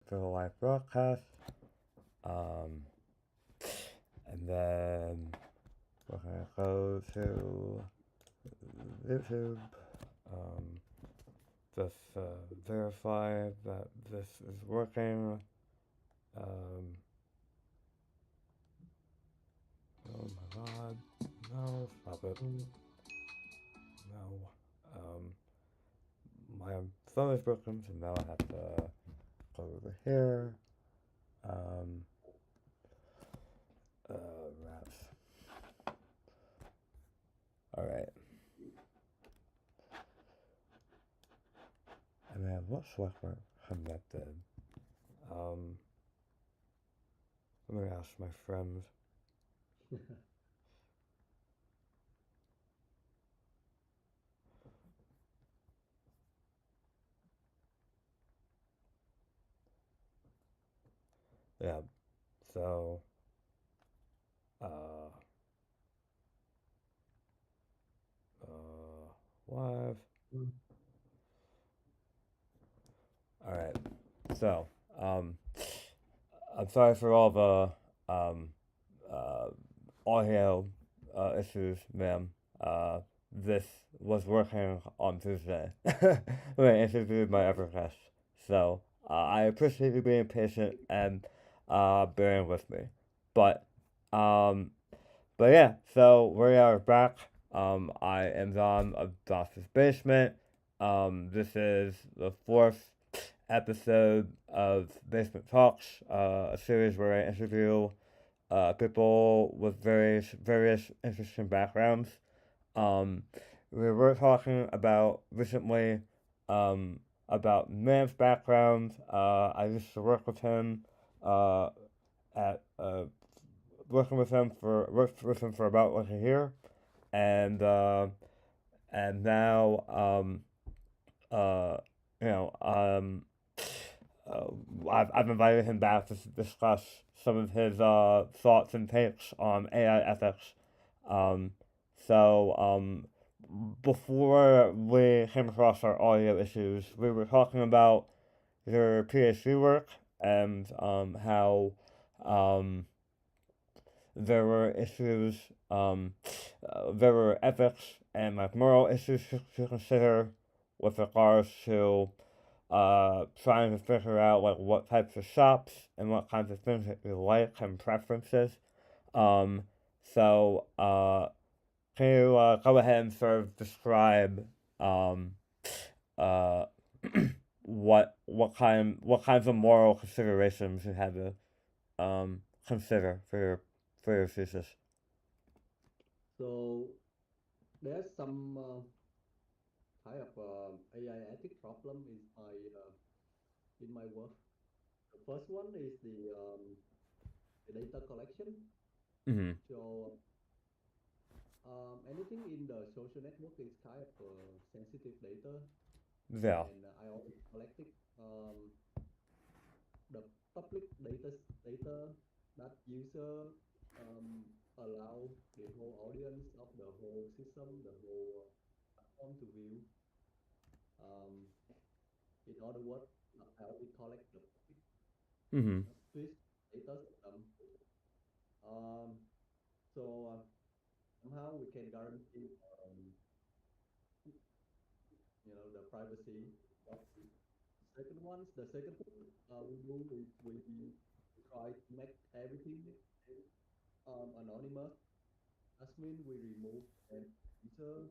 for the live broadcast. Um, and then we're gonna go to YouTube. Um, just verify that this is working. Um, oh my god, no, stop it. No. My phone is broken, so now I have to go over here. Um, rats. Alright. And then what software connected? Um, Let me ask my friends. Yeah, so, uh, live. Alright, so, I'm sorry for all the, uh, audio, issues, ma'am. This was working on Tuesday when I interviewed my other guest. So, I appreciate you being patient and, bearing with me. But, um, but yeah, so we are back. I am Don of Doctor's Basement. This is the fourth episode of Basement Talks, a series where I interview people with various interesting backgrounds. Um, we were talking about recently um, about Man's background. I used to work with him at worked with him for about like a year, and now uh, you know I've invited him back to discuss some of his thoughts and takes on AI ethics. Um, so before we came across our audio issues, we were talking about your PhD work and how um, there were issues, there were ethics and like moral issues to consider with regards to trying to figure out like what types of shops and what kinds of things that you like and preferences. Um, so can you go ahead and sort of describe um, uh, what kinds of moral considerations you had to consider for your thesis? So there's some kind of AI ethic problem in my work. The first one is the data collection. Mm-hmm. So anything in the social network is kind of sensitive data, Yeah. and I always collected um, the public data that user allow the whole audience of the whole system, the whole platform to view. Um, in other words, I always collect the public Mm-hmm. Swiss data system. Um, so somehow we can guarantee, the privacy. But the second thing we do is we try to make everything anonymous. That means we remove and user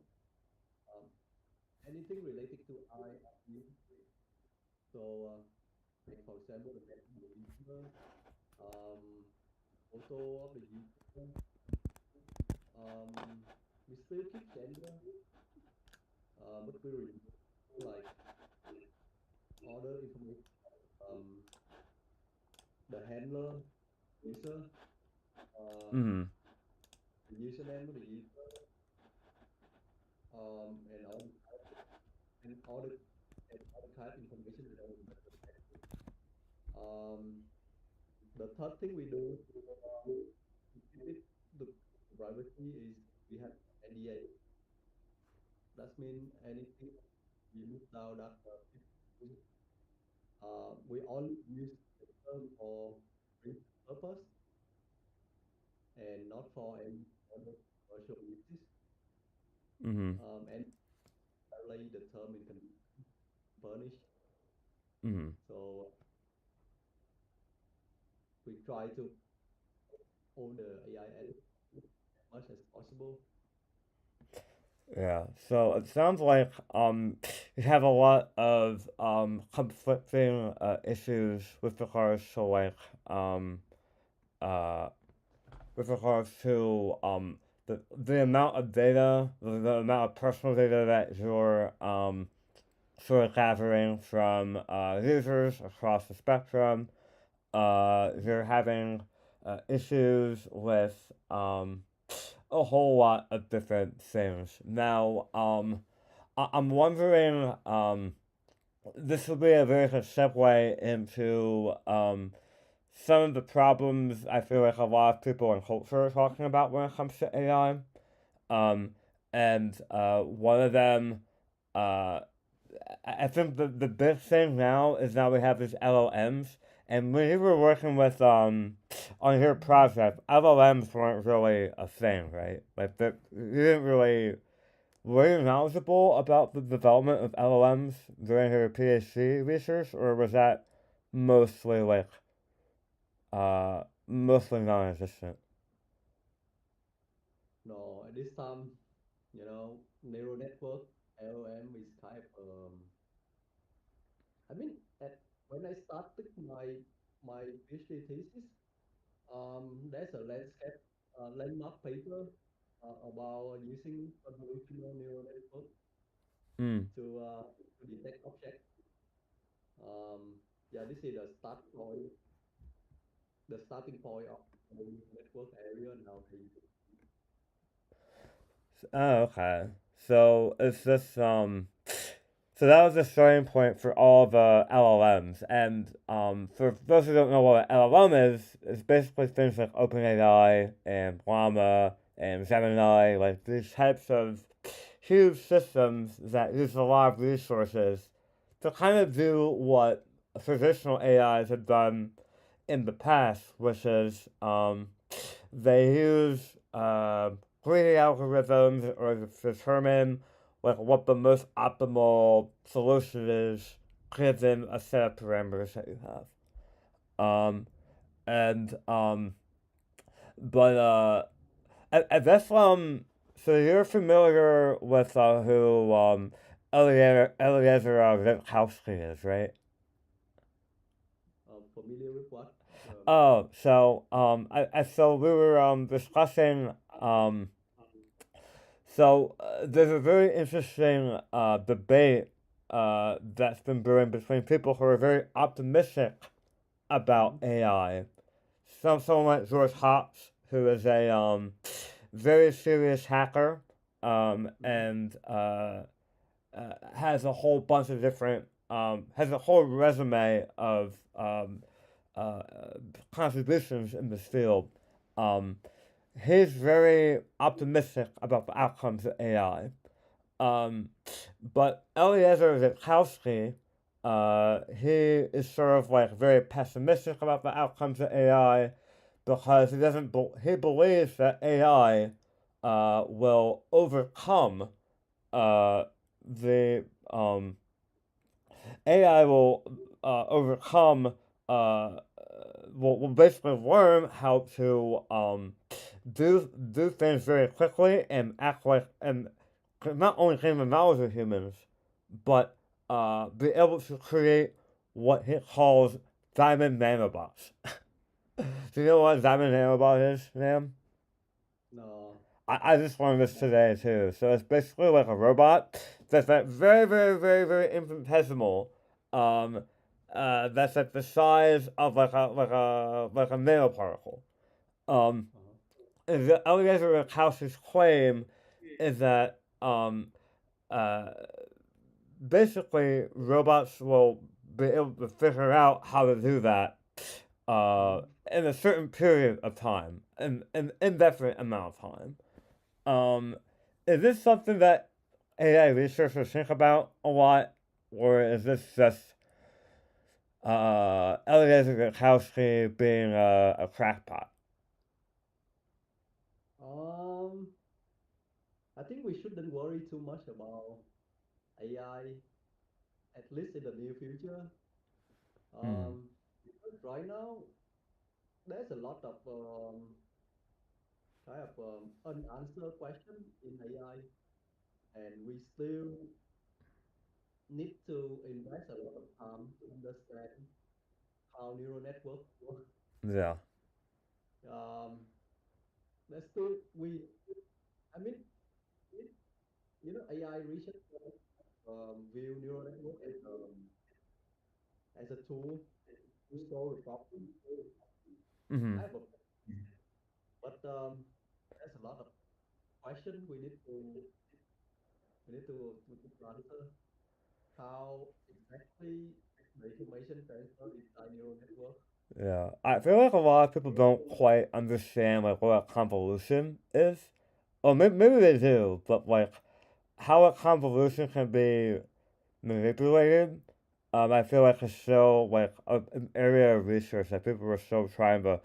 um, anything related to ID. So, like for example, the name of the user, um, photo of the user. We still keep gender, but we remove like other information, um, the handler, user, uh, Mm-hmm. the username of the user, and all the and other kind of information that I would Um, the third thing we do to keep it the privacy is we have NDA. That means anything we move down that we only use Mm-hmm. and rarely the term can be furnished. Mm-hmm. So we try to own the AI as much as possible. Yeah. So it sounds like you have a lot of conflicting issues with regards to like uh with regards to the amount of data, the amount of personal data that you're sort of gathering from users across the spectrum. You're having issues with a whole lot of different things. Now, I'm wondering, this will be a very good segue into some of the problems I feel like a lot of people in culture are talking about when it comes to AI. Um, and one of them, uh, I think the big thing now is now we have these LLMs. And when you were working with on your project, LLMs weren't really a thing, right? Like that, you didn't really were you knowledgeable about the development of LLMs during your PhD research, or was that mostly like mostly non-existent? No, at this time, neural network LLM is kind of I mean, at when I started my PhD thesis, there's a landscape landmark paper about using convolutional neural network Mm. to detect objects. Yeah, this is the starting point of the network area nowadays. Oh, okay. So it's this so that was the starting point for all the LLMs, and for those who don't know what an LLM is, it's basically things like OpenAI and Llama and Gemini, like these types of huge systems that use a lot of resources to kind of do what traditional AIs have done in the past, which is they use greedy algorithms or to determine like what the most optimal solution is given a set of parameters that you have. Um, and but I guess so you're familiar with who Eliezer Witkowski is, right? Familiar with what? Oh, so so we were discussing so there's a very interesting debate that's been brewing between people who are very optimistic about Mhm. AI. Someone like George Hopps, who is a very serious hacker, Mhm. and has a whole bunch of different has a whole resume of uh, contributions in this field. Um, he's very optimistic about the outcomes of AI. Um, but Eliezer Witkowski, he is sort of like very pessimistic about the outcomes of AI because he believes that AI will overcome uh, the AI will overcome will basically learn how to do things very quickly and act like and not only gain the knowledge of humans, but be able to create what he calls diamond nanobots. Do you know what diamond nanobot is, ma'am? No. I just learned this today too. So it's basically like a robot that's like very, very, very, very infinitesimal. Um, that's like the size of like a nanoparticle. Um, Uh-huh. the Eliezer House's claim is that uh, basically robots will be able to figure out how to do that uh, Mhm. in a certain period of time, in an indefinite amount of time. Um, is this something that AI researchers think about a lot, or is this just Eliezer Gurkowski being a crackpot? Um, I think we shouldn't worry too much about AI, at least in the near future. Hmm. Because right now there's a lot of kind of unanswered question in AI, and we still need to invest a lot of time to understand how neural networks work. Yeah. Um, there's still we, I mean, it, AI researchers view neural network as a tool to solve a problem. Hmm. I have a, but there's a lot of questions we need to answer. How exactly the information transfer inside neural network? Yeah. I feel like a lot of people don't quite understand like what a convolution is. Or maybe they do, but like how a convolution can be manipulated, I feel like it's still like an area of research that people are still trying to.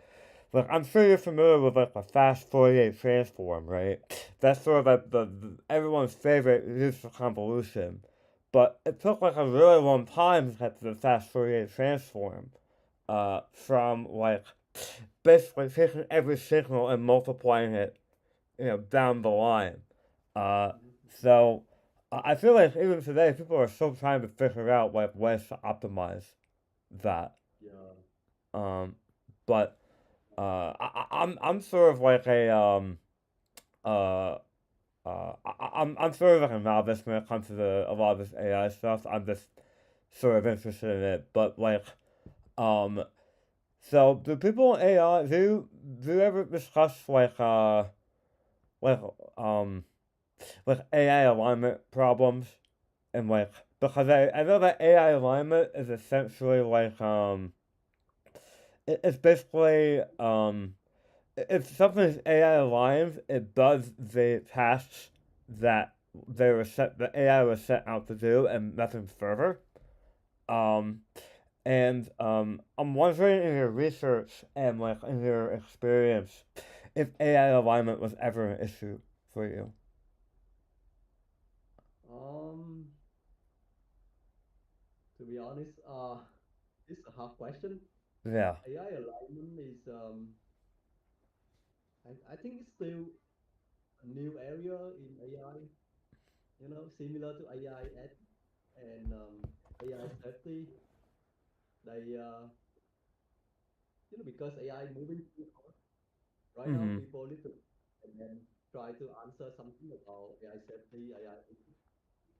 Like, I'm sure you're familiar with like a fast Fourier transform, right? That's sort of like the everyone's favorite use for convolution, but it took like a really long time to get to the fast Fourier transform. From like basically taking every signal and multiplying it, down the line. Uh, Hmm. so I feel like even today, people are still trying to figure out like ways to optimize that. Yeah. Um, but I'm sort of like a I'm sort of like a novice when it comes to a lot of this AI stuff. I'm just sort of interested in it, but like um, so do people in AI do you ever discuss like um like AI alignment problems and like because I know that AI alignment is essentially like it's basically if something's AI aligns, it does the tasks that the AI was set out to do and nothing further. Um and I'm wondering in your research and like in your experience if AI alignment was ever an issue for you. Um, to be honest, it's a hard question. Yeah. AI alignment is I think it's still a new area in AI. Similar to AI ethics and AI safety. They because AI moving too fast right now, Mhm. people need to and then try to answer something about AI safety, AI ethics,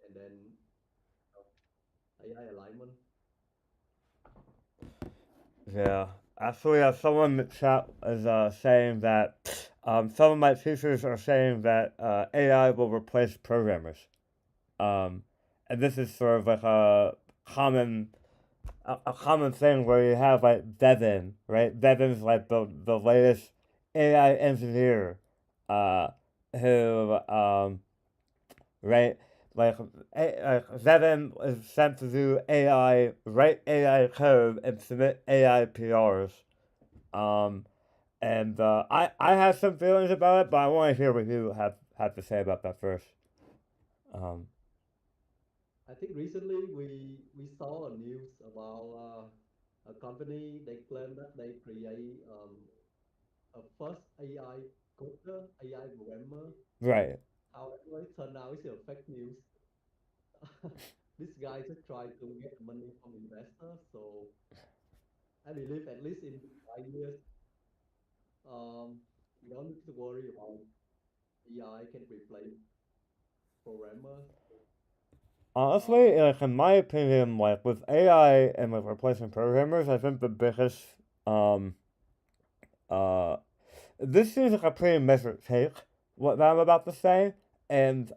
and then AI alignment. Yeah, actually, someone in the chat is saying that some of my teachers are saying that AI will replace programmers. Um, and this is sort of like common a common thing where you have like Devin, right? Devin's like the latest AI engineer, uh, who right? Like, Zevin is sent to do AI, write AI code, and submit AI PRs. Um, and I have some feelings about it, but I want to hear what you have to say about that first. Um, I think recently we saw a news about a company. They claim that they create a first AI coder, AI programmer. right. However, it turned out it's a fake news. This guy just tried to get money from investors. So I believe at least in 5 years, you don't need to worry about AI can replace programmers. Honestly, Um, like in my opinion, like with AI and like replacing programmers, I think the biggest um uh this seems like a pretty measured take, what I'm about to say, and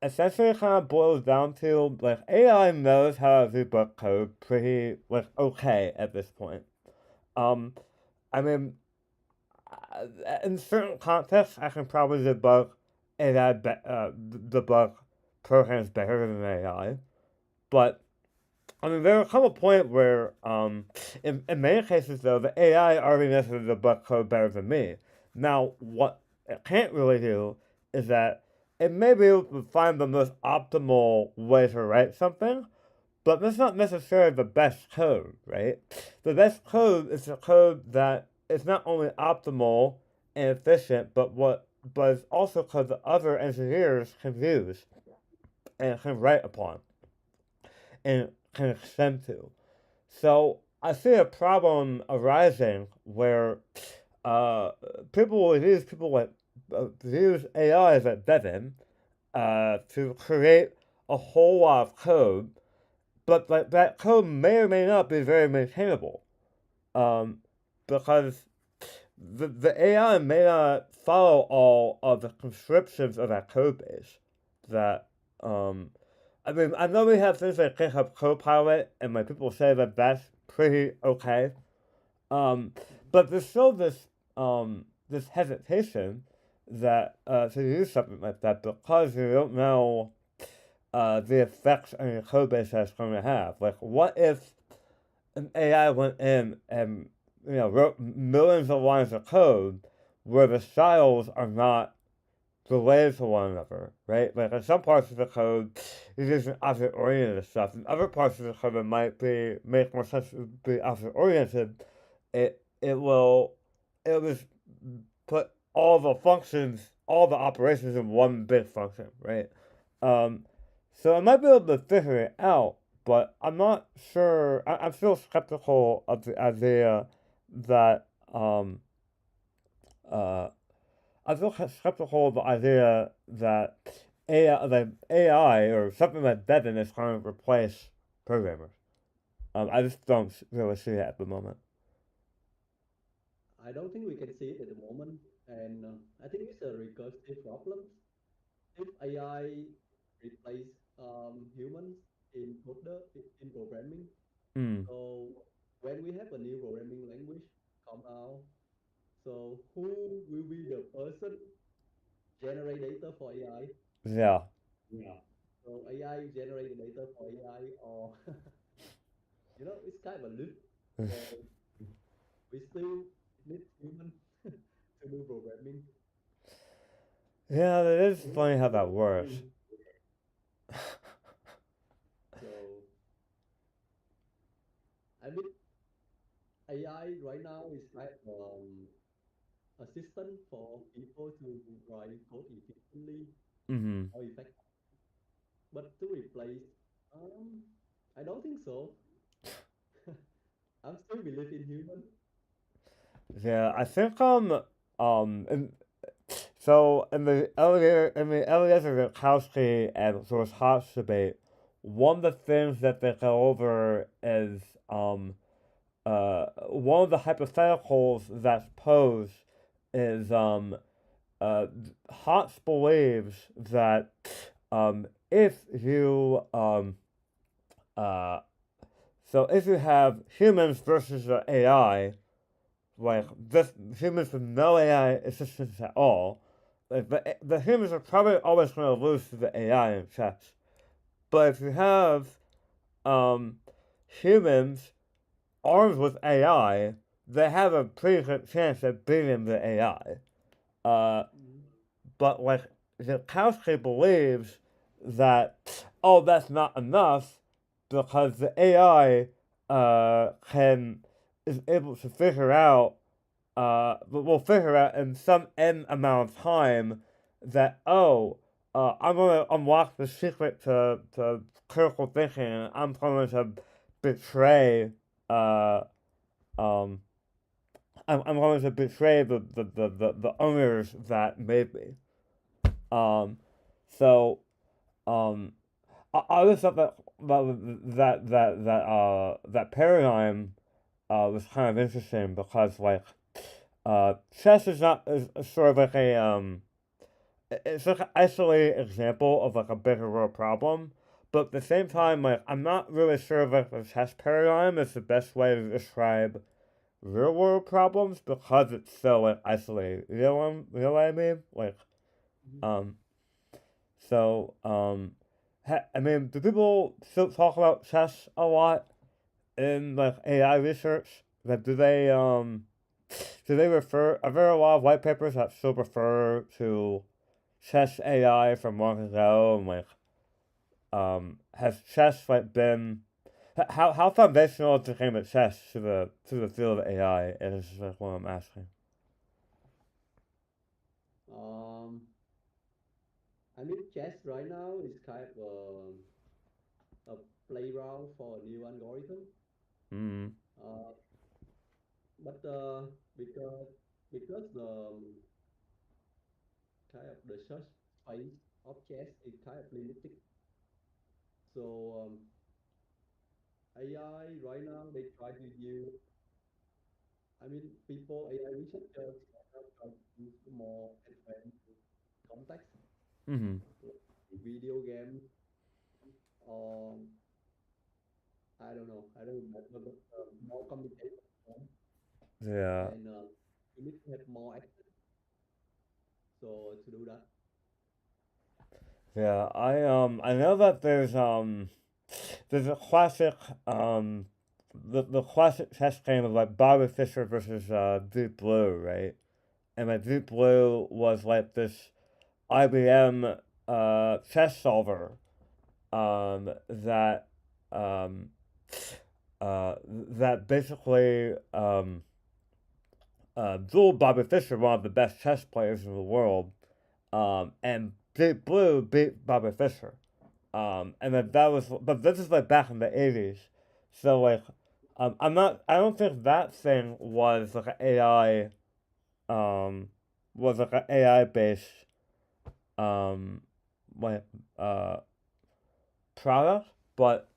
essentially it kind of boils down to like AI knows how to debug code pretty like okay at this point. Um, I mean, in certain contexts, I can probably debug programs better than AI, but I mean, there will come a point where, in many cases, though, the AI already knows the debug code better than me. Now, what it can't really do is that it may be able to find the most optimal way to write something, but that's not necessarily the best code, right? The best code is the code that is not only optimal and efficient, but it's also code that other engineers can use and can write upon and can extend to. So I see a problem arising where uh, people use AI as a Devin to create a whole lot of code, but like that code may or may not be very maintainable, um, because the AI may not follow all of the prescriptions of that code base. That um, I mean, I know we have things like GitHub Copilot, and like people say that that's pretty okay. Um, but there's still this hesitation that to use something like that because you don't know the effects on your code base that's going to have. Like, what if an AI went in and wrote millions of lines of code where the styles are not related to one another, right? Like in some parts of the code, it's using object-oriented stuff. In other parts of the code, it might be make more sense to be object-oriented. It will just put all the functions, all the operations in one big function, right? Um, so I might be able to figure it out, but I'm not sure. I'm still skeptical of the idea that uh, I feel skeptical of the idea that AI or something like Devin is going to replace programmers. I just don't really see it at the moment. I don't think we can see it at the moment, and I think it's a recursive problem. If AI replace humans in in programming, Mm. so when we have a new programming language come out, so who will be the person generate data for AI? Yeah. So AI generate the data for AI, or it's kind of a loop. So we still need human to do programming. Yeah, it is funny how that works. So I mean, AI right now is like assistant for people to write code efficiently Mm-hmm. or effectively. But to replace, um, I don't think so. I'm still believe in human. Yeah, I think in, so in the Eliezer Witkowski and Source Hotz debate, one of the things that they go over is one of the hypotheticals that's posed is Hotz believes that if you uh, if you have humans versus the AI, like just humans with no AI assistance at all, like the humans are probably always going to lose to the AI in chess. But if you have um, humans armed with AI, they have a pretty good chance at beating the AI. Uh, Mhm. but like Zukowski believes that that's not enough because the AI can is able to figure out will figure out in some n amount of time that I'm gonna unlock the secret to critical thinking and I'm going to betray uh um I'm going to betray the owners that made me. Um, so um, I just thought that paradigm was kind of interesting because like chess is not is sort of like it's like an isolated example of like a bigger world problem. But at the same time, like I'm not really sure if like the chess paradigm is the best way to describe real world problems because it's so like isolated. You know what I mean? Like Mhm. um so I mean, do people still talk about chess a lot in like AI research? Like, do they refer? Are there a lot of white papers that still refer to chess AI from long ago, and has chess been how foundational is the game of chess to the field of AI? Is what I'm asking. Um, I mean, chess right now is kind of a playground for a new algorithm. Mm. Uh, but because because kind of the search space of chess is kind of limited. So AI right now they try to use. I mean, people AI researchers right now try to use more advanced context, Mm-hmm. like video games or I don't remember, but more communication Yeah. and you need to have more access. So to do that, Yeah. I know that there's a classic the classic chess game of Bobby Fischer versus Deep Blue, right? And Deep Blue was this IBM chess solver that um, that basically dueled Bobby Fischer, one of the best chess players in the world, and Deep Blue beat Bobby Fischer. And that was, but this is back in the '80s, so I don't think that thing was an AI, was an AI based, um, like uh, product, but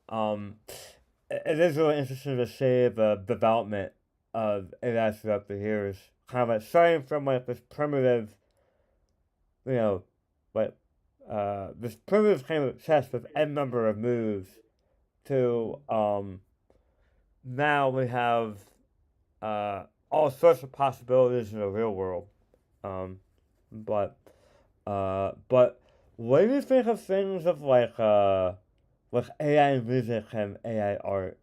it is really interesting to see the development of AI throughout the years. Kind of starting from this primitive, you know, like this primitive game of chess with n number of moves to now we have all sorts of possibilities in the real world. Um, but but what do you think of things of like AI music and AI art?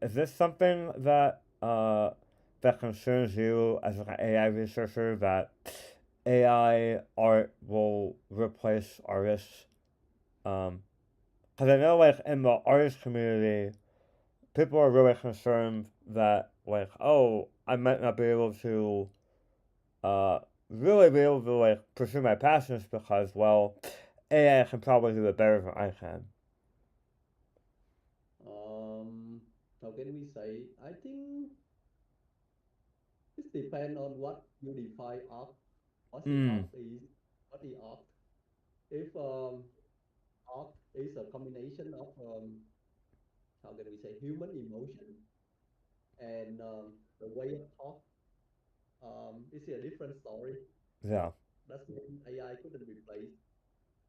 Is this something that that concerns you as an AI researcher that AI art will replace artists? Because I know in the artist community, people are really concerned that oh, I might not be able to uh really be able to pursue my passions because AI can probably do it better than I can. um, how can we say? I think it depends on what you define art. What the Mm. art is, what the art. If art is a combination of how can we say human emotion and the way of thought, it's a different story. Yeah. That's when AI couldn't replace.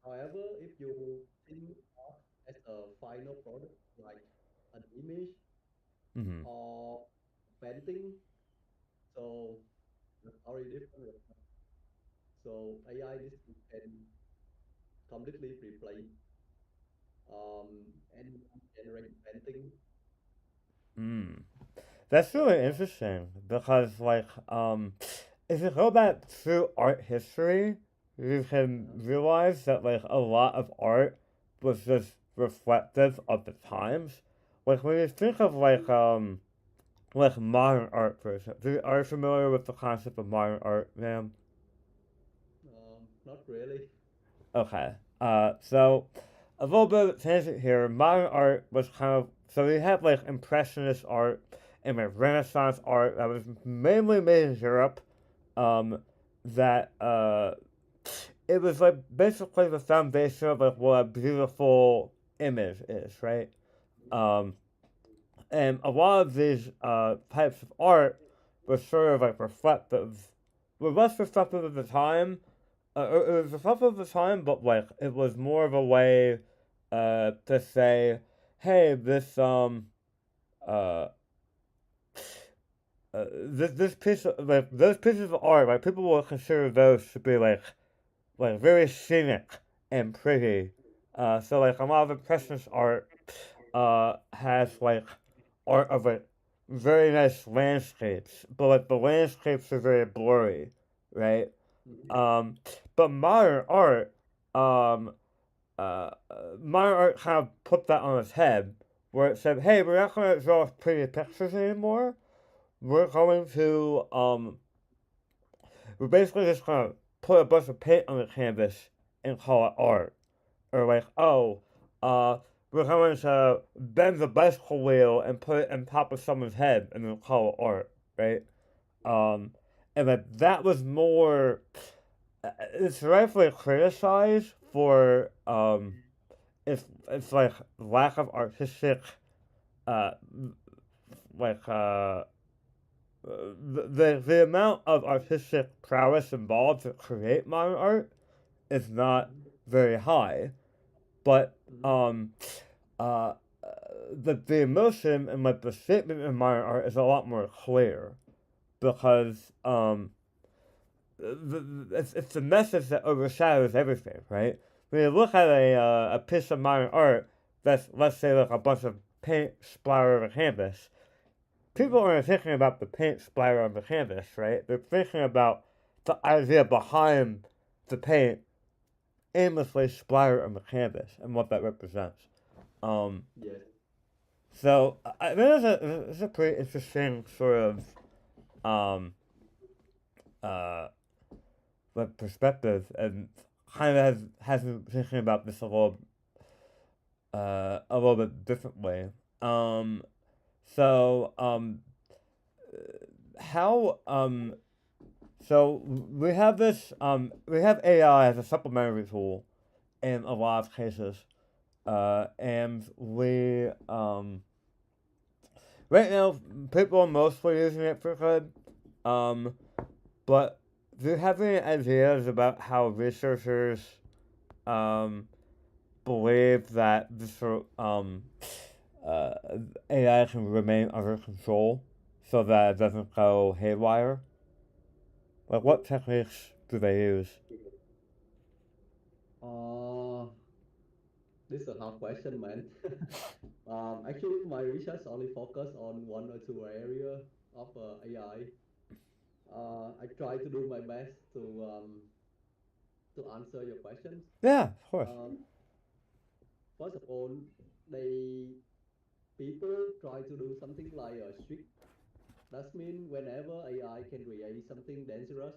However, if you think art as a final product, like an image Mm-hmm. or painting, so that's already different. So AI this can completely replace any generated painting. Mm. That's really interesting because if you go back through art history, you can Uh, realize that a lot of art was just reflective of the times. Like when you think of like modern art, for example, are you familiar with the concept of modern art, ma'am? not really. Okay. So a little bit of tangent here. Modern art was kind of so we have impressionist art and Renaissance art that was mainly made in Europe. Um, that it was basically the foundation of what a beautiful image is, right? Um, and a lot of these types of art were sort of reflective, were less reflective of the time. It was reflective of the time, but it was more of a way to say, hey, uh, this piece of those pieces of art, people will consider those to be very scenic and pretty. So a lot of impressionist art has art of very nice landscapes, but the landscapes are very blurry, right? But modern art, um, modern art kind of put that on its head, where it said, "Hey, we're not going to draw pretty pictures anymore. We're going to we're basically just going to put a bunch of paint on the canvas and call it art." Or like, "Oh, uh, we're going to bend the bicycle wheel and put it on top of someone's head and then call it art," right? Um, and that was more. It's rightfully criticized for it's like lack of artistic uh like the amount of artistic prowess involved to create modern art is not very high, but uh the emotion and like the statement in modern art is a lot more clear because it's the message that overshadows everything, right? When you look at a piece of modern art that's, let's say, like a bunch of paint splatter on a canvas, people aren't thinking about the paint splatter on the canvas, right? They're thinking about the idea behind the paint aimlessly splattered on the canvas and what that represents. Um, Yes. so I think it's a pretty interesting sort of um, uh, like perspective, and kind of has me thinking about this a little bit differently. Um, so how so we have AI as a supplementary tool in a lot of cases, and we right now people are mostly using it for good, um, but do you have any ideas about how researchers um believe that this uh, AI can remain under control so that it doesn't go haywire? Like, what techniques do they use? Uh, this is a hard question, man. Actually, my research only focus on one or two area of AI. I try to do my best to answer your questions. Yeah, of course. Um, First of all, they people try to do something like a strict. That means whenever AI can create something dangerous,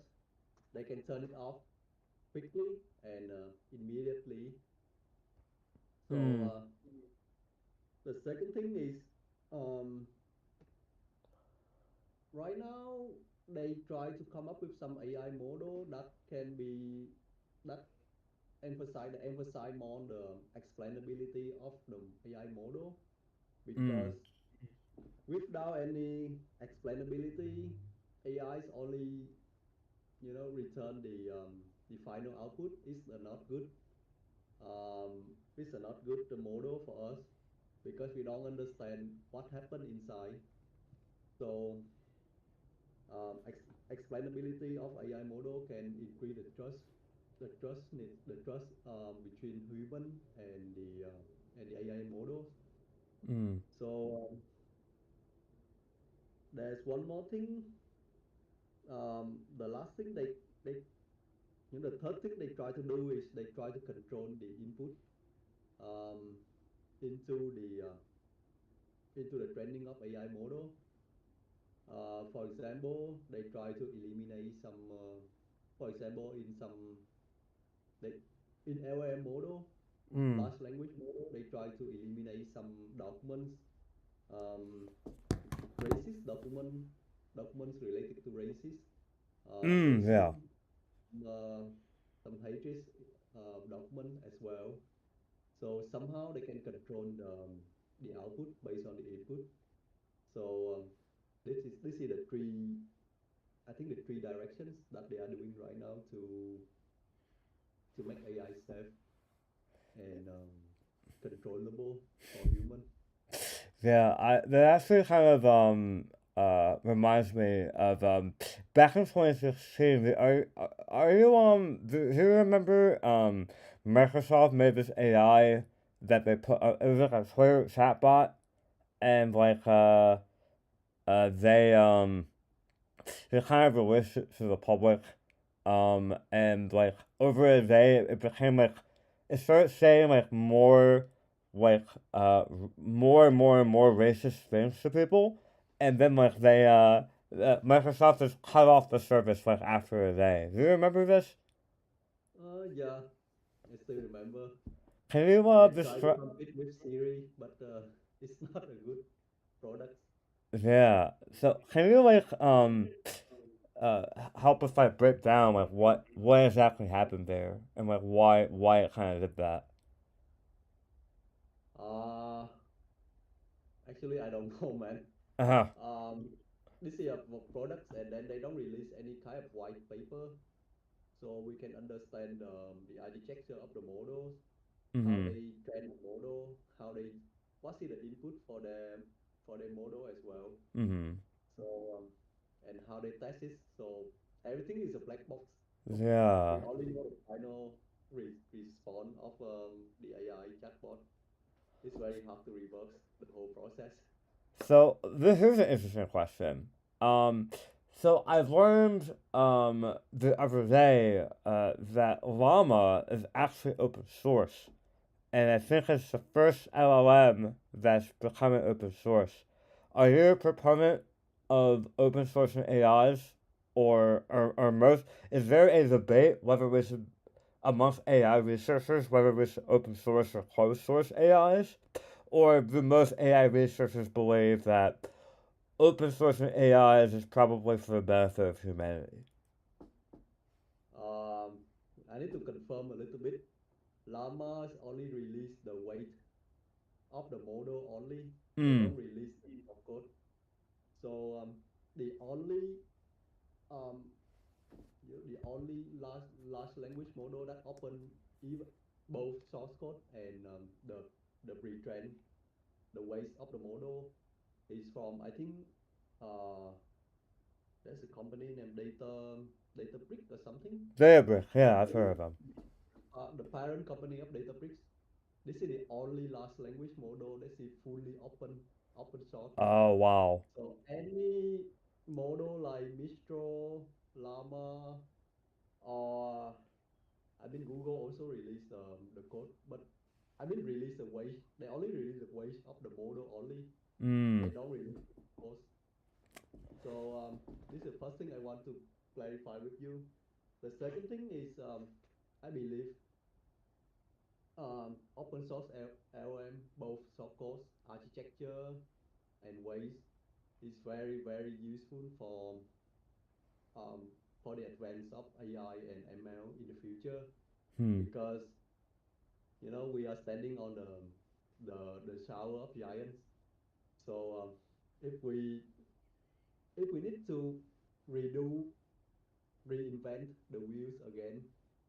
they can turn it off quickly and immediately. So Hmm. the second thing is, um, right now they try to come up with some AI model that can be that emphasize more on the explainability of the AI model, Hmm. because without any explainability, AIs only return the final output is not good. It's not good the model for us because we don't understand what happened inside. So explainability of AI model can increase the trust between human and the AI models. Hmm. So there's one more thing. The last thing they the third thing they try to do is they try to control the input um, into the training of AI model. For example, they try to eliminate some. For example, they, in LLM model, Hmm. large language model, they try to eliminate some documents, um, documents related to races, Hmm. Yeah. racism, uh, some hatred document as well. So somehow they can control the output based on the input. So this is the three, I think the three directions that they are doing right now to make AI safe and controllable for human. Yeah. That actually kind of reminds me of back in 2016. Are you do you remember Microsoft made this AI that they put it was like a Twitter chatbot, and like they kind of released it to the public, and like over a day it became like it started saying like more like more and more and more racist things to people, and then like Microsoft just cut off the service like after a day. Do you remember this? Yeah, I still remember. Can you They try to describe? compete with Siri, but it's not a good product. Yeah. So can you like uh help us like break down like what exactly happened there and like why it kind of did that? Uh, Actually, I don't know, man. Uh huh. Um, this is a products, and then they don't release any kind of white paper, so we can understand the architecture of the models, how Mhm. they train the model, how they what is the input for the model as well. Mhm. So and how they test it. So everything is a black box. We Yeah. only know the final response of the AI chatbot. It's very hard to reverse the whole process. So this is an interesting question. Um, so I've learned the other day that Llama is actually open source, and I think it's the first LLM that's becoming open source. Are you a proponent of open source AIs, or most? Is there a debate whether we should amongst AI researchers whether we should open source or closed source AIs? Or do most AI researchers believe that open sourcing AIs is probably for the benefit of humanity? Um, I need to confirm a little bit. Llamas only release the weight of the model only. They Hmm. don't release the source code. So the only um, the only large language model that open even both source code and the pre-trained the weight of the model is from I think uh, there's a company named Databricks or something. Daybreak, yeah, I've heard of them. The parent company of Databricks. This is the only large language model that is fully open source. Oh, wow. So any model like Mistral, Llama, or I mean Google also released the code, but I mean release the weight. They only release the weight of the model only. Hmm. They don't release the code. So this is the first thing I want to clarify with you. The second thing is I believe open source LM, both source code, architecture, and ways is very useful um, for the advance of AI and ML in the future Hmm. because we are standing on the shower of giants. So if we if we need to redo reinvent the wheels again,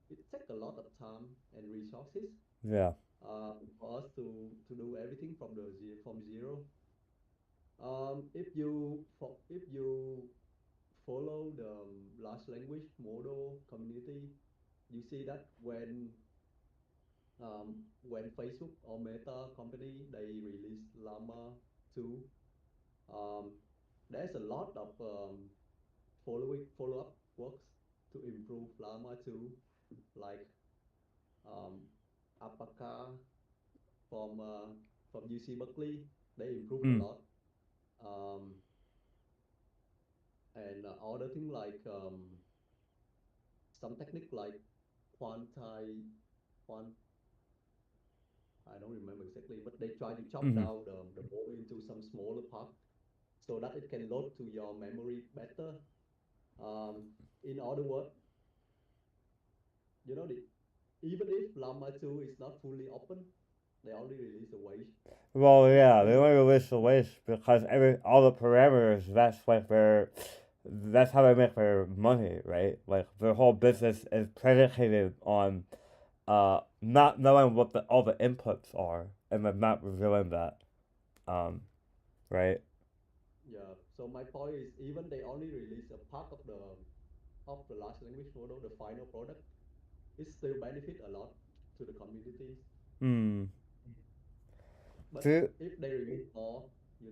it takes a lot of time and resources Yeah. for us to do everything from from zero. If you follow the large language model community, you see that when Facebook or Meta company they release Llama 2, um, there's a lot of follow up works to improve Llama 2, like um, Alpaca from uh, from UC Berkeley, they improved a Hmm. lot. Um, and other thing like some technique like quanti quant I don't remember exactly, but they try to chop Hmm. down the model into some smaller part so that it can load to your memory better. Um, in other words, you know, even if Llama 2 is not fully open, they only release a wage. Well, yeah, they This only release the waste because all the parameters. That's how they make their money, right? Like their whole business is predicated on not knowing what all the inputs are and then not revealing that. Um, right? Yeah. So my point is, even they only release a part of the large language model, the final product, it still benefit a lot to the communities. Hmm. But Do if they release more, the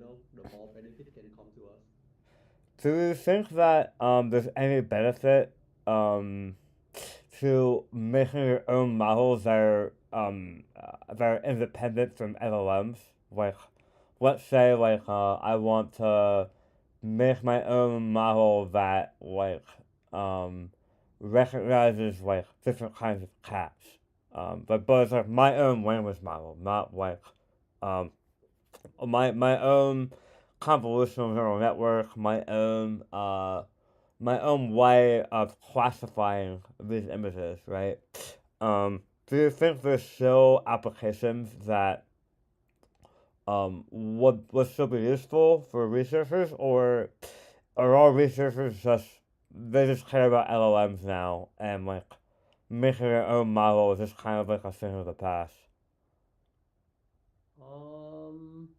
more benefit can come to us. Do you think that there's any benefit? um, to making your own models that are independent from LLMs. Like, let's say I want to make my own model that recognizes different kinds of cats. But it's like my own language model, not um my own convolutional neural network, my own way of classifying these images, right? Do you think there's still applications that would still be useful for researchers, or are all researchers they just care about LLMs now and making their own model is just kind of like a thing of the past? Um,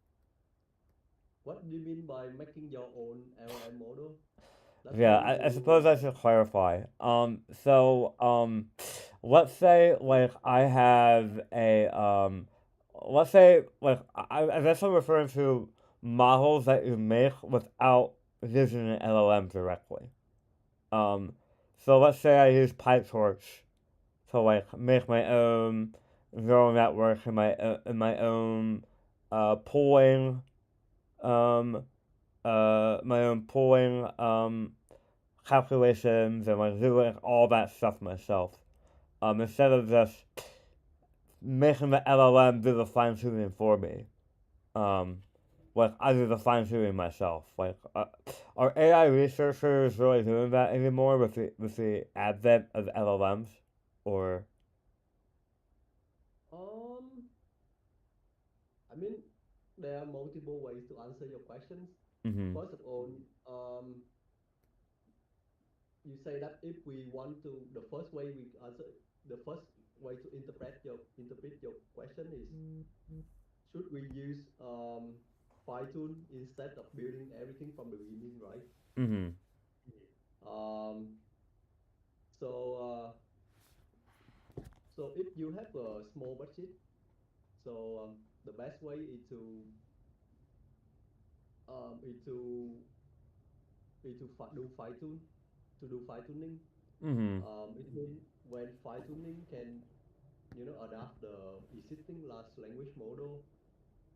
what do you mean by making your own LLM model? That Yeah, mean I you suppose I should clarify. Let's say I have let's say I guess I'm referring to models that you make without using an LLM directly. Um, so let's say I use PyTorch to make my own neural network in my own pooling um my own pooling calculations and doing all that stuff myself. Instead of just making the LLM do the fine tuning for me. Um, I do the fine tuning myself. Are AI researchers really doing that anymore with the advent of LLMs, or? um, I mean, there are multiple ways to answer your questions. Mm-hmm. First of all, you say that if we want to, the first way to interpret your question is, should we use fine tune instead of building everything from the beginning, right? Mm-hmm. Um, so uh, so if you have a small budget, the best way is to do fine tune to do fine tuning. Mm-hmm. It means when fine tuning can adapt the existing large language model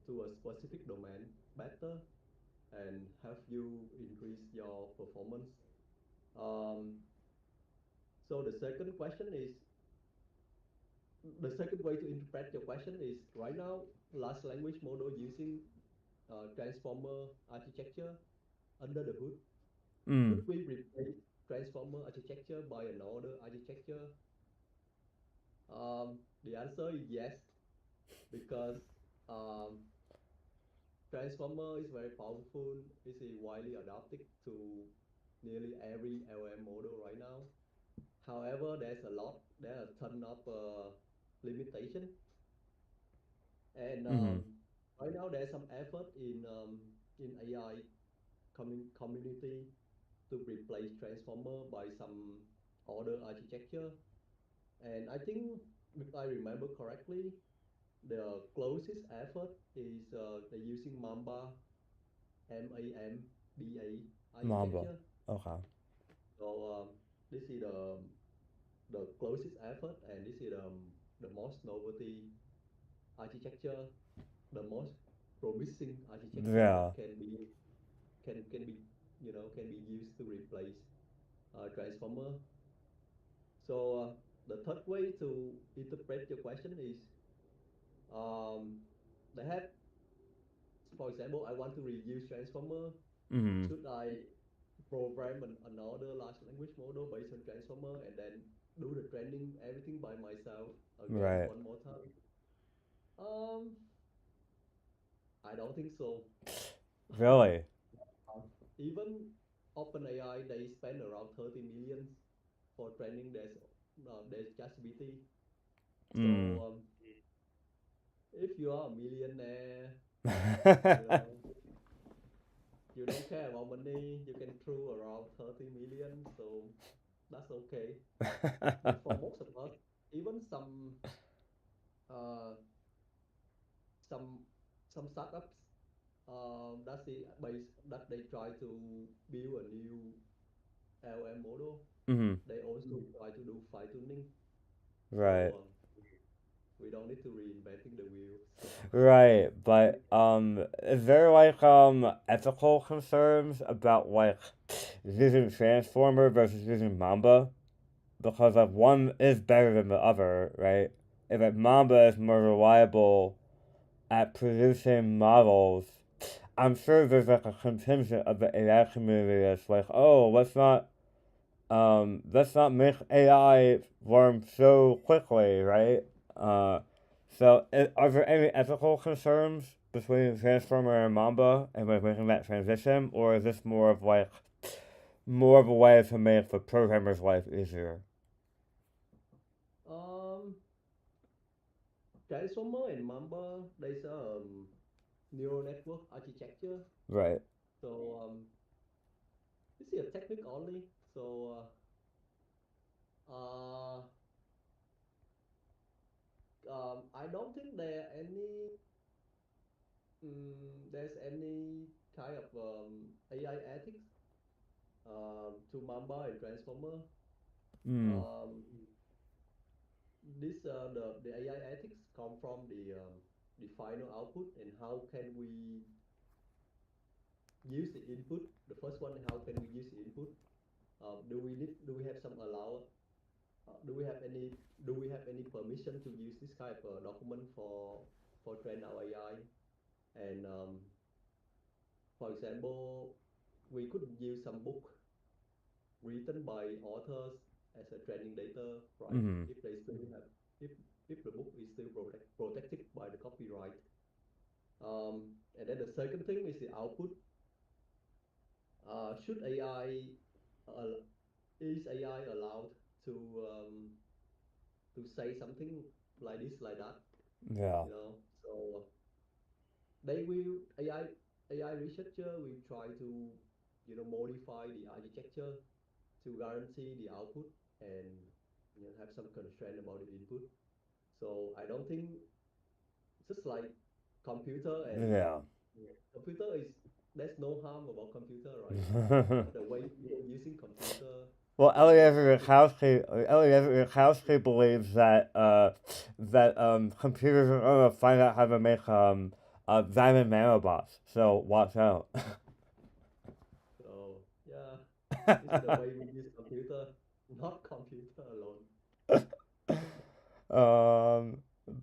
to a specific domain better and help you increase your performance. Um, so the second way to interpret your question is, right now large language model using transformer architecture under the hood. Mm. Should we replace transformer architecture by another architecture? The answer is yes, because um, transformer is very powerful. It's widely adopted to nearly every LM model right now. However, there are a ton of limitation, and Mm-hmm. right now there's some effort in AI community to replace transformer by some other architecture. And I think, if I remember correctly, the closest effort is they're using MAMBA Mamba. architecture. Okay. So this is the closest effort, and this is the most novelty architecture, the most promising architecture that Yeah. can be can be used to replace transformer. So the third way to interpret your question is, um, they have, for example, I want to reuse transformer. Mm-hmm. Should I program another large language model based on transformer and then do the training everything by myself again Right. one more time? Um, I don't think so. Really. Uh, Even OpenAI, they spend around 30 million for training their ChatGPT. So Mm. if you are a millionaire, you know, you don't care about money, you can throw around 30 million, so that's okay. But for most of us, even uh, some some startups, that they try to build a new LM model. Mm-hmm. they also try to do fine tuning. Right. So we don't need to reinventing the wheel. So Right, but is there like ethical concerns about like using Transformer versus using Mamba? Because like one is better than the other, right? If like Mamba is more reliable at producing models, I'm sure there's like a contingent of the AI community that's like, oh, let's not make AI learn so quickly, right? Uh, are there any ethical concerns between Transformer and Mamba and like making that transition, or is this more of a way to make the programmer's life easier? um, Transformer and Mamba, there's neural network architecture. Right. So this is a technique only. So uh, I don't think there's any kind of AI ethics to Mamba and Transformer. Hmm. Um, this the AI ethics come from the final output and how can we use the input. The first one, how can we use the input? Do we have some allow? Do we have any permission to use this kind of document for train our AI? And for example, we could use some book written by authors as a training data, right? Hmm. If they still have if if the book is still protected by the copyright. And then the second thing is the output. Should AI al- is AI allowed to um, to say something like this, like that? Yeah. So they will AI researcher will try to modify the architecture to guarantee the output and have some constraint about the input. So I don't think just like computer and Yeah. computer is there's no harm about computer, right? But the way people using computer Well, is Eliezer something. Rakowski believes that computers are gonna find out how to make diamond nanobots. So watch out. So yeah, this is the way we use computer, not computer alone.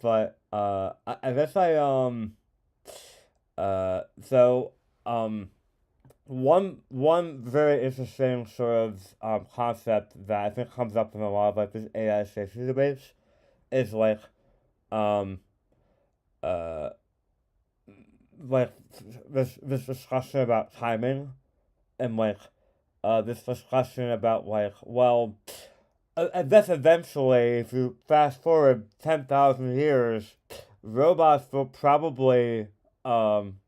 But I guess so um one very interesting sort of concept that I think comes up in a lot of like these AI safety debates is um uh like this discussion about timing and this discussion about I guess eventually if you fast forward 10,000 years, robots will probably um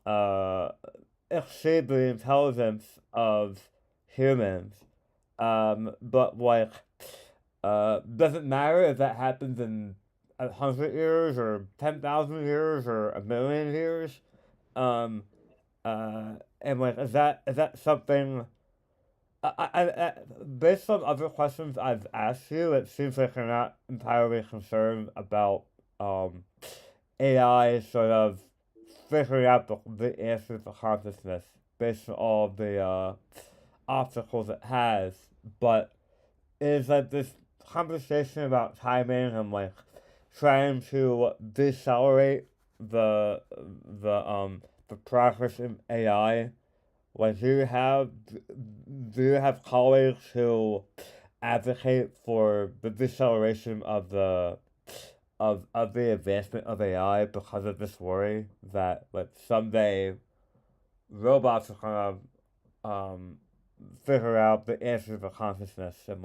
uh exceed the intelligence of humans. But doesn't matter if that happens in 100 years or 10,000 years or a million years. Um, and is that something? Based on other questions I've asked you, it seems like you're not entirely concerned about um, AI sort of figuring out the answer to consciousness based on all the obstacles it has. But is like this conversation about timing and trying to decelerate the the progress in AI. Like, do you have colleagues who advocate for the deceleration of the advancement of AI because of this worry that like someday robots are gonna um figure out the answer to consciousness and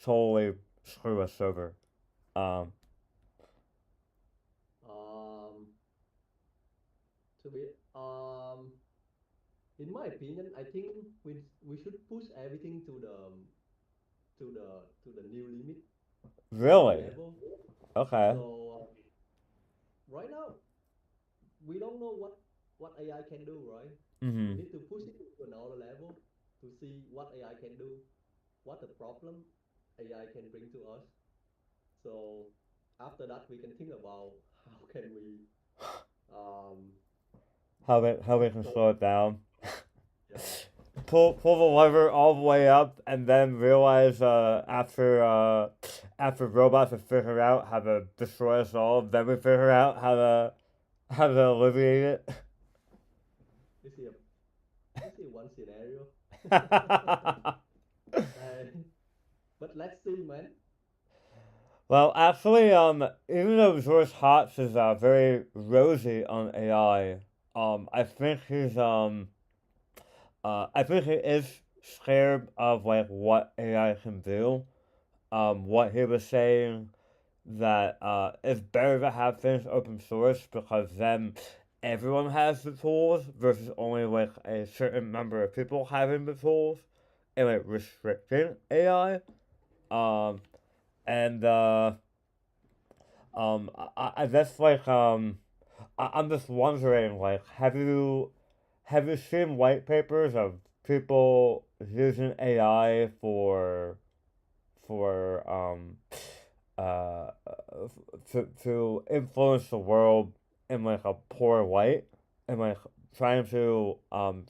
totally screw us over. Um, Um, to be in my opinion, I think we should push everything to the new limit, to the new really? level. Okay. So right now we don't know what AI can do, right? We Mm-hmm. need to push it to another level to see what AI can do. what the problem AI can bring to us. So after that, we can think about how can we um, how we can control. slow it down. Yeah, Pull the lever all the way up, and then realize after robots have figured out how to destroy us all, then we figure out how to alleviate it. this is a this is one scenario. And, but let's see, man. Well, actually, even though George Hotz is very rosy on AI, I think he is scared of like what AI can do. What he was saying that it's better to have things open source because then everyone has the tools versus only like a certain number of people having the tools and like restricting AI. Um, and I guess like I'm just wondering like have you seen white papers of people using AI for uh to influence the world in like a poor light and like trying to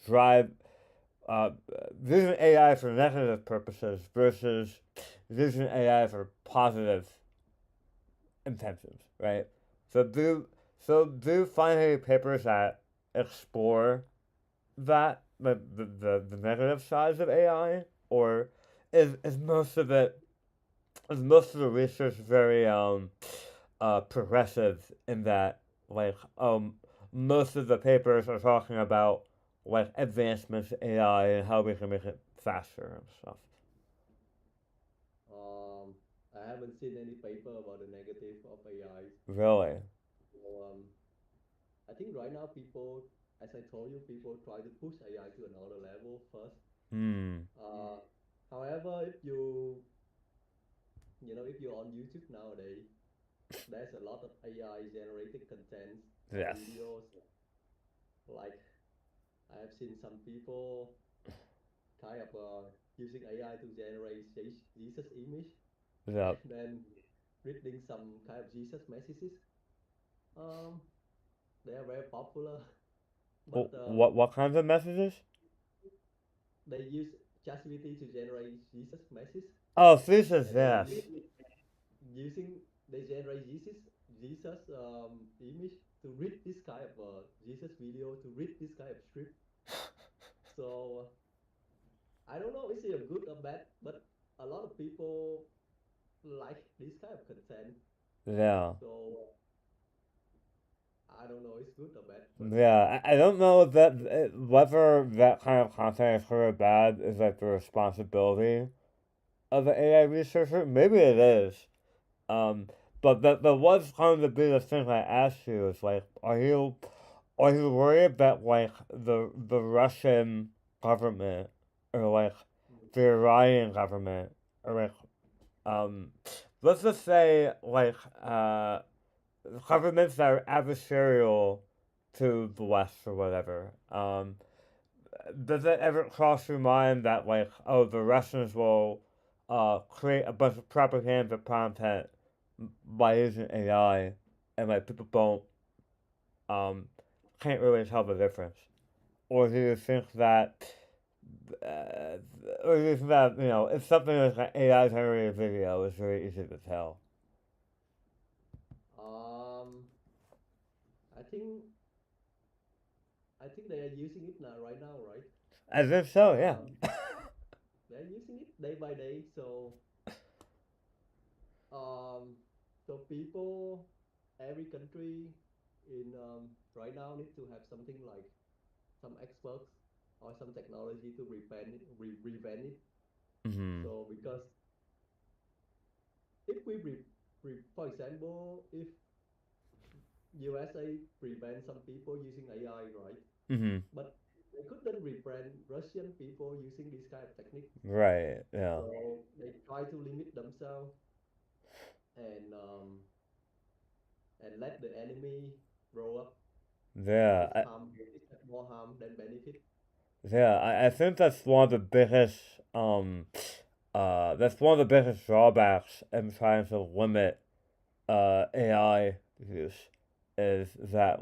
drive uh using AI for negative purposes versus using AI for positive intentions, right? So do you find any papers that explore that the negative sides of AI, or is most of it is most of the research very progressive in that like most of the papers are talking about like advancements in AI and how we can make it faster and stuff. Um, I haven't seen any paper about the negative of AI. Really? So, I think right now people, as I told you, people try to push AI to another level first. Hmm. Uh, However, if you're on YouTube nowadays, there's a lot of AI generated content or Yes. videos. Like I have seen some people kind of using AI to generate Jesus image Yep. and then reading some kind of Jesus messages. Um, they are very popular, but What kinds of messages? they use ChatGPT to generate Jesus message, Oh, thesis. and Yes. using they generate Jesus image to read this kind of Jesus video to read this kind of script. So I don't know is it a good or bad, but a lot of people like this kind of content. Yeah. So I don't know it's good or bad, but Yeah, I don't know whether that kind of content is good or bad is like the responsibility of the AI researcher. Maybe it is. Um, but that was kind of the biggest thing I asked you is like, are you worried that like the Russian government or like the Iranian government or like um, let's just say like governments that are adversarial to the West or whatever. Does it ever cross your mind that like, oh, the Russians will create a bunch of propaganda content by using AI, and like people don't um can't really tell the difference, or do you think that? Uh, or do you think that if something like an AI generated video is very easy to tell? um, I think I think they are using it now right now, right? I think so, yeah. Um, they're using it day by day, so um, so people, every country in right now need to have something like some experts or some technology to prevent it. Mm-hmm. So because if for example, if USA prevent some people using AI, right? Mm-hmm. But they couldn't prevent Russian people using this kind of technique. Right. Yeah. So they try to limit themselves and let the enemy grow up. Yeah. It's have more harm than benefit. Yeah. I think that's one of the biggest that's one of the biggest drawbacks in trying to limit AI use is that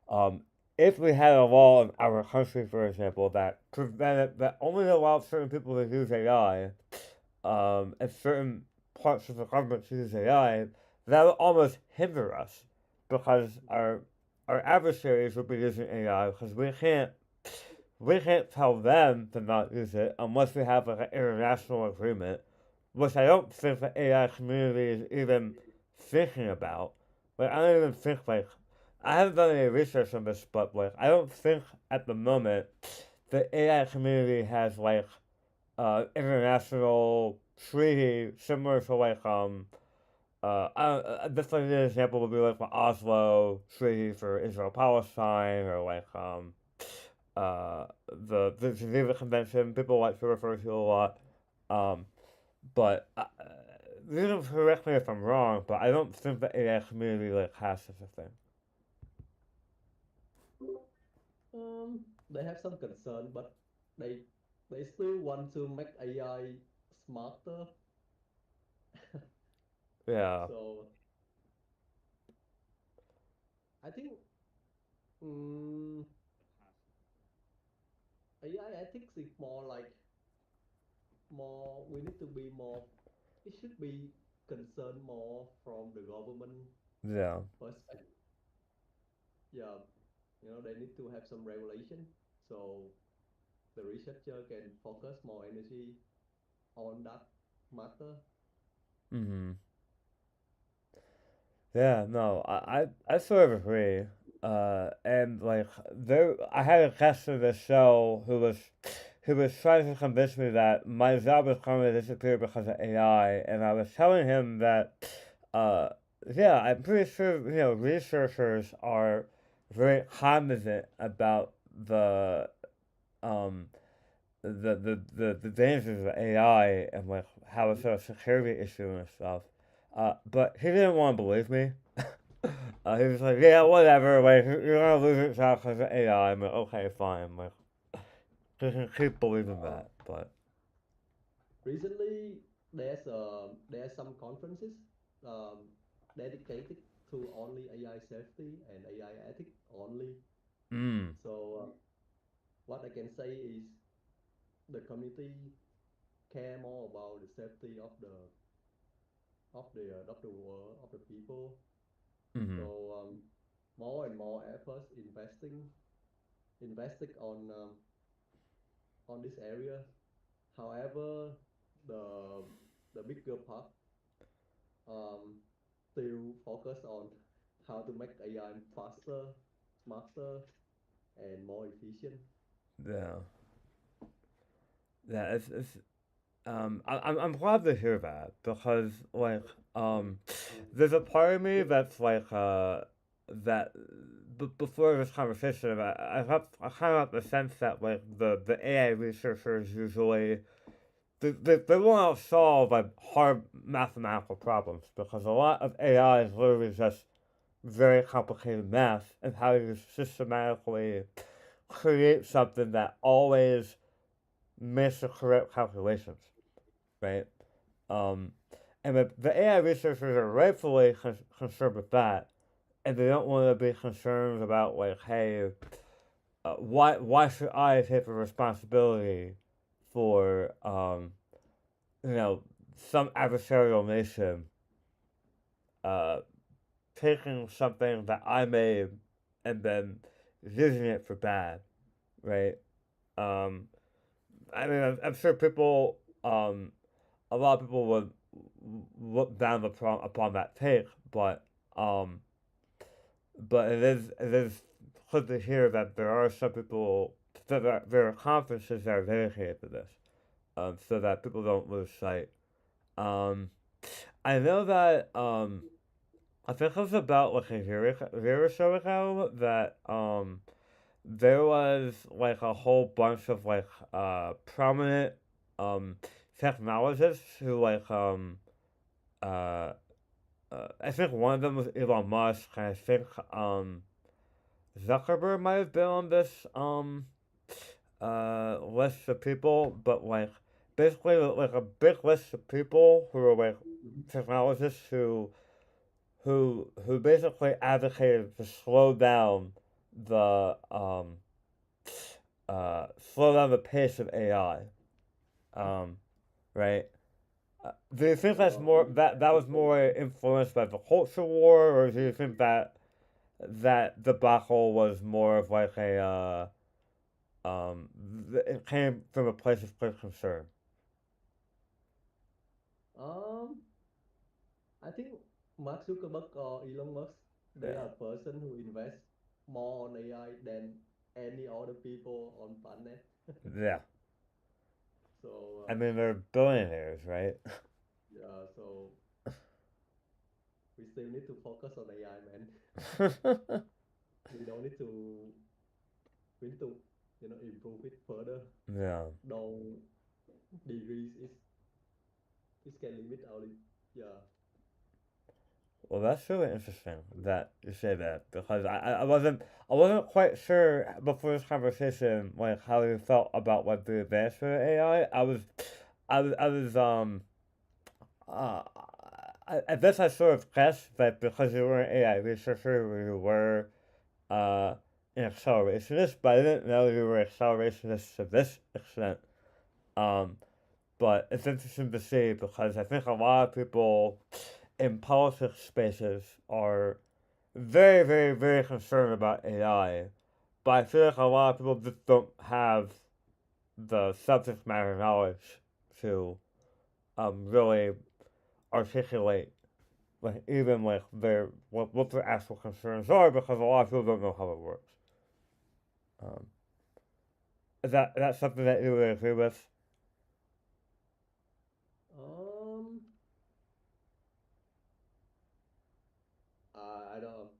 um, if we had a law in our country, for example, that prevented that only allowed certain people to use AI, and certain parts of the government to use AI, that would almost hinder us because our adversaries would be using AI because we can't tell them to not use it unless we have like an international agreement, which I don't think the AI community is even thinking about. Like I don't even think like I haven't done any research on this, but like I don't think at the moment the AI community has like international treaty similar to this like an example would be like the Oslo Treaty for Israel Palestine or the Geneva Convention. People like to refer to a lot. Um, but you can correct me if I'm wrong, but I don't think the AI community like has such a thing. They have some concern, but they they still want to make AI smarter. Yeah. So I think um, AI ethics is more like more. We need to be more. It should be concerned more from the government Yeah. perspective. Yeah, they need to have some regulation so the researcher can focus more energy on that matter. Mm-hmm. Yeah, no, I sort of agree. And like there, I had a guest of the show who was trying to convince me that my job is going to disappear because of AI, and I was telling him that, uh, yeah, I'm pretty sure researchers are very cognizant about um the dangers of AI and like how it's a security issue and stuff. But he didn't want to believe me. He was like, yeah, whatever. Like you're gonna lose your job because of AI. I'm like, okay, fine. I'm like, just keep believing uh, that. But Recently there's some conferences um, dedicated to only AI safety and AI ethics only. mm, So what I can say is the community care more about the safety of the world of the people. So mm-hmm. more and more efforts investing on this area. However, the the bigger part um, still focus on how to make AI faster, smarter, and more efficient. Yeah, yeah. I'm glad to hear that because um, there's a part of me that's that before this conversation, I kind of got the sense that like the AI researchers usually they want to solve like hard mathematical problems because a lot of AI is literally just very complicated math and how you systematically create something that always makes the correct calculations, right? Um, and the AI researchers are rightfully concerned with that, and they don't want to be concerned about like, hey, why should I take the responsibility for you know some adversarial nation uh, taking something that I made and then using it for bad, right? Um, I mean, I'm sure a lot of people would look down upon that take, um, but it is good to hear that there are some people that there are conferences that are dedicated to this, so that people don't lose sight. Um, I know that I think it was about like a year or so ago that there was like a whole bunch of like prominent um technologists who uh, I think one of them was Elon Musk, and I think Zuckerberg might have been on this list of people, but like basically like a big list of people who are like Mhm. technologists who basically advocated to slow down the slow down the pace of AI. Um, right? Do you think that's more that was more influenced by the culture war, or do you think that debacle was more of like a it came from a place of great concern? Um, I think Mark Zuckerberg or Elon Musk, they Yeah, are a person who invest more on AI than any other people on planet. yeah. So I mean, they're billionaires, right? yeah, so we still need to focus on AI, man. We don't need to we need to improve it further. Yeah. Though degrees is can limit our yeah. Well, that's really interesting that you say that because I wasn't quite sure before this conversation like how you felt about like the advancement of AI. I was uh I guess I sort of guessed that because you were an AI researcher, you were uh an accelerationist, but I didn't know you were an accelerationist to this extent. Um, but it's interesting to see because I think a lot of people in politics spaces are very, very, very concerned about AI. But I feel like a lot of people just don't have the subject matter knowledge to really articulate like even like their what their actual concerns are because a lot of people don't know how it works. Um, is that something that you would agree with? Um, I don't.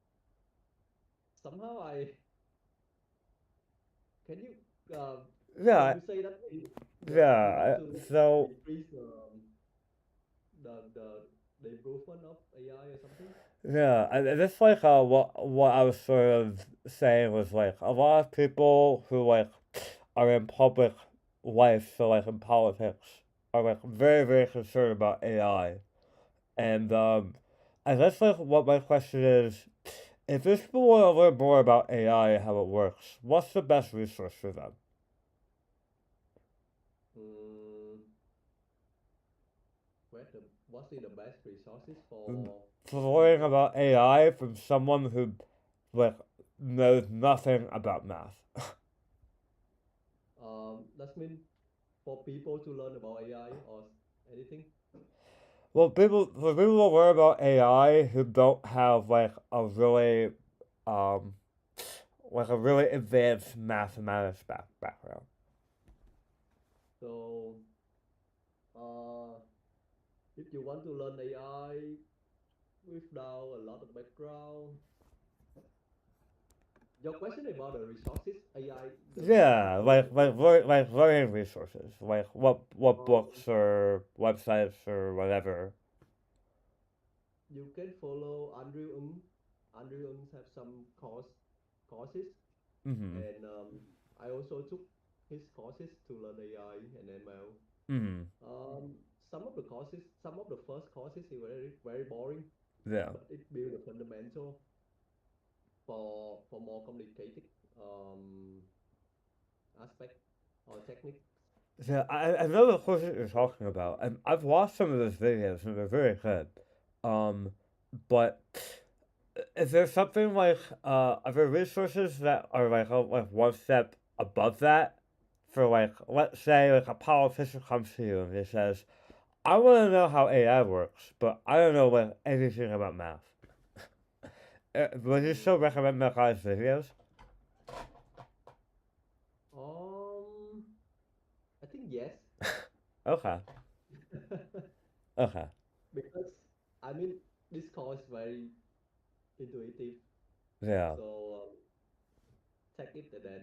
Somehow I can you uh, can Yeah, you say that you want yeah. to So increase the the improvement of AI or something? yeah, and that's like what I was sort of saying was like a lot of people who like are in public life, so like in politics, are like very very concerned about AI, and that's like what my question is. If these people want to learn more about AI and how it works, what's the best resource for them? Mm, what's the best resources for For learning people? about AI from someone who like knows nothing about math. That mean for people to learn about AI or anything. Well, for people who learn about AI who don't have um, like a really advanced mathematics background. So uh, if you want to learn AI without a lot of background, your question about the resources AI, the resources Yeah, AI like learning resources, like what um, books or websites or whatever. you can follow Andrew Ng. Andrew Ng have some courses, Mm-hmm. and I also took his courses to learn AI and ML. Mm-hmm. Some of the first courses is very very boring, Yeah. but it build a fundamental for more complicated um, aspect or technique. Yeah, I know the course that you're talking about, and I've watched some of those videos, and they're very good. Um, but is there something like are there resources that are like one step above that for like let's say like a politician comes to you and he says, I want to know how AI works, but I don't know like anything about math. Would you Mm, still recommend my guys' videos? um, I think yes, Okay, okay, because I mean this course very intuitive, yeah. so take it and then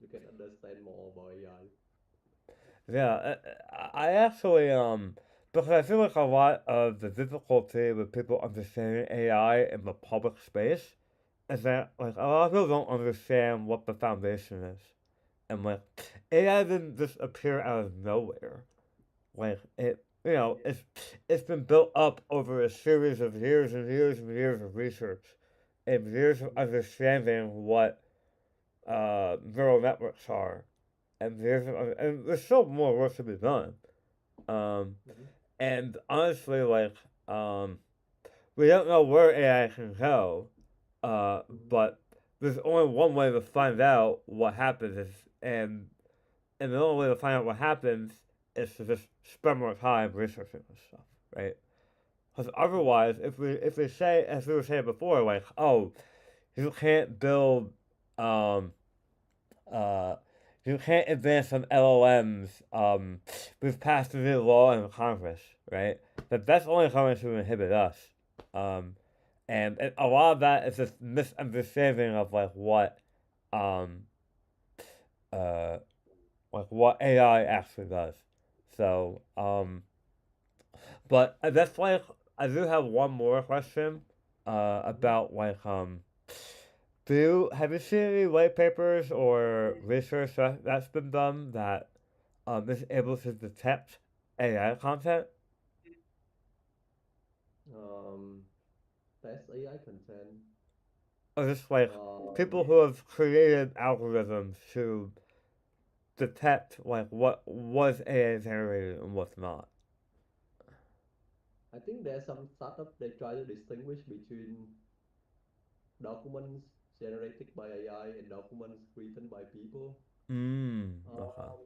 you can understand more about AI. Yeah, I actually because I feel like a lot of the difficulty with people understanding AI in the public space is that like a lot of people don't understand what the foundation is, and like AI didn't just appear out of nowhere. Like it's been built up over a series of years and years and years of research and years of understanding what neural networks are, and and there's still more work to be done. Um, Mhm. and honestly, um, we don't know where AI can go, Mhm. but there's only one way to find out what happens, and the only way to find out what happens is to just spend more time researching this stuff, right? Because Mhm. otherwise, if we say, as we were saying before, like, oh, you can't build, um, uh, you can't advance on LLMs. We've passed a new law in Congress, right? That's only going to inhibit us. Um, and a lot of that is just misunderstanding of um, uh, what AI actually does. So, but that's I do have one more question, Mhm. about have you seen any white papers or research that's been done that is able to detect AI content? Um, Test AI content. Or just Um, people who have created algorithms to detect what was AI generated and what's not? I think there's some startup they try to distinguish between documents generated by AI and documents written by people. Okay. Um,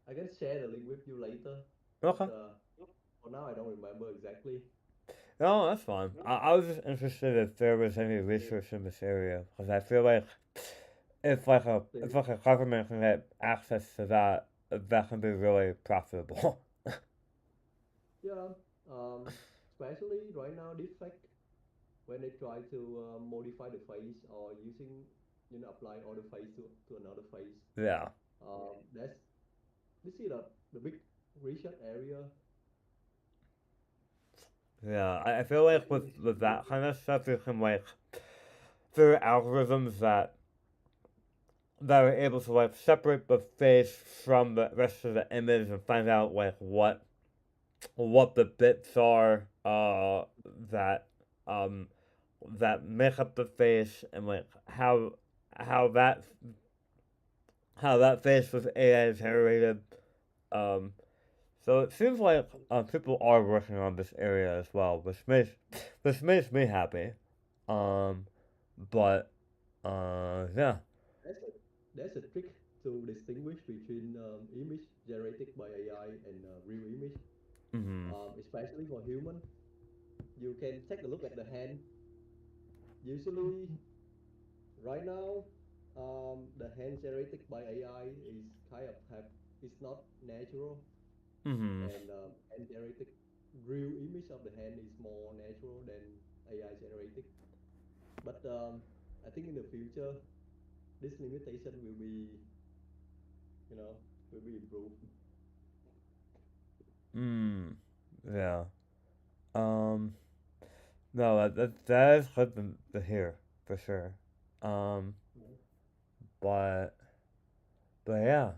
I can share the link with you later, but Okay. for now I don't remember exactly. No, that's fine. I was just interested if there was any research in this area because I feel like if They, like a government can get access to that, that can be really profitable. yeah, especially right now, deepfake when they try to modify the face or using, apply other face to another face. Yeah, That's this is the big research area. yeah. I feel like with that kind of stuff, you can there are algorithms that are able to separate the face from the rest of the image and find out what the bits are that um that make up the face and how that how that face was AI generated. Um, so it seems like people are working on this area as well, which makes me happy. Um, but yeah. That's a that's a trick to distinguish between image generated by AI and real image. Mm-hmm. Especially for human, you can take a look at the hand. Usually, right now, the hand generated by AI is kind of have it's not natural, Mm-hmm. and hand generated real image of the hand is more natural than AI generated. But I think in the future, this limitation will be, you know, will be improved. Mm. Yeah. Um. No, that is good to hear for sure. Um. Mhm. But yeah.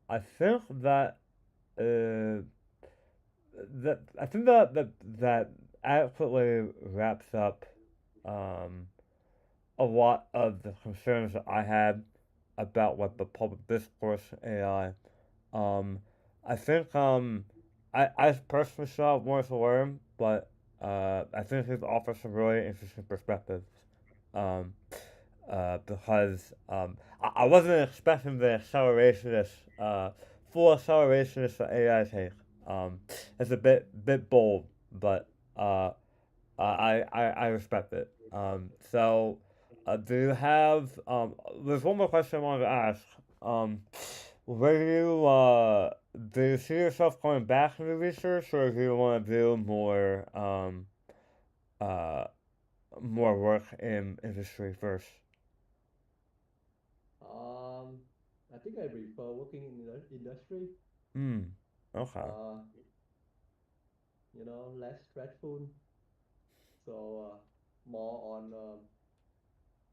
I think that uh I think that adequately wraps up um a lot of the concerns that I had about the public discourse AI. Um, I think I personally still have more to learn, but I think he's offered some really interesting perspectives. Um, because I wasn't expecting the accelerationist, full accelerationist that AI take. It's a bit bold, but I respect it. So, do you have there's one more question I wanted to ask. Um, where do you see yourself going back into research, or do you want to do uh, more work in industry first? Um, I think I prefer working in the industry. Hmm. Okay. Uh, less stressful. So more on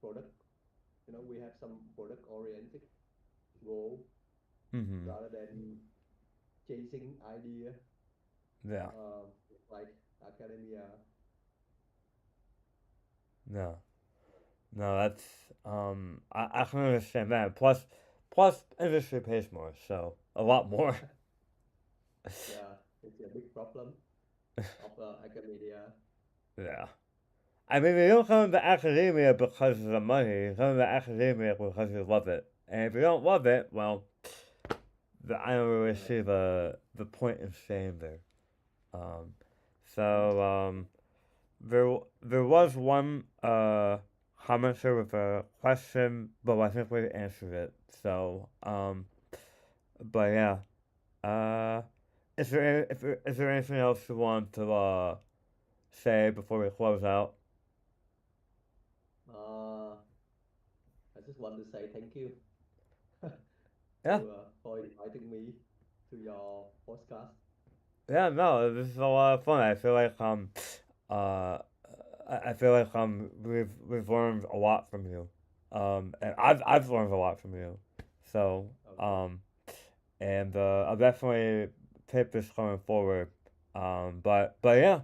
product. we have some product oriented goal Mm-hmm. rather than chasing idea, Yeah. uh, like academia. No. No, that's I can understand that. Plus industry pays more, so a lot more. Yeah, it's a big problem of academia. Yeah. I mean, you don't come to academia because of the money. You come to academia because you love it. And if you don't love it, well, I don't really Yeah. see the point in staying there. Um, Mhm. so there was one commenter with a question, but I think we answered it. So but yeah, uh, is there anything else you want to say before we close out? Uh, I just want to say thank you Yeah, for inviting me to your podcast. yeah, no, this is a lot of fun. Uh, I feel like we've learned a lot from you, and I've learned a lot from you. So Okay. and I'll definitely take this going forward. But yeah,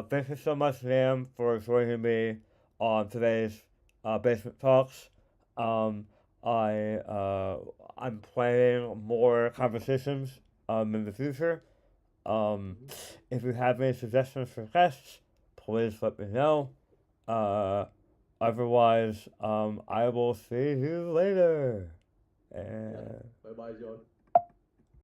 thank you so much, Liam, for joining me on today's basement talks. Um, I I'm planning more conversations in the future. Um, Mhm. if you have any suggestions for guests, please let me know. Uh, otherwise, I will see you later. Yeah. And Bye bye, John.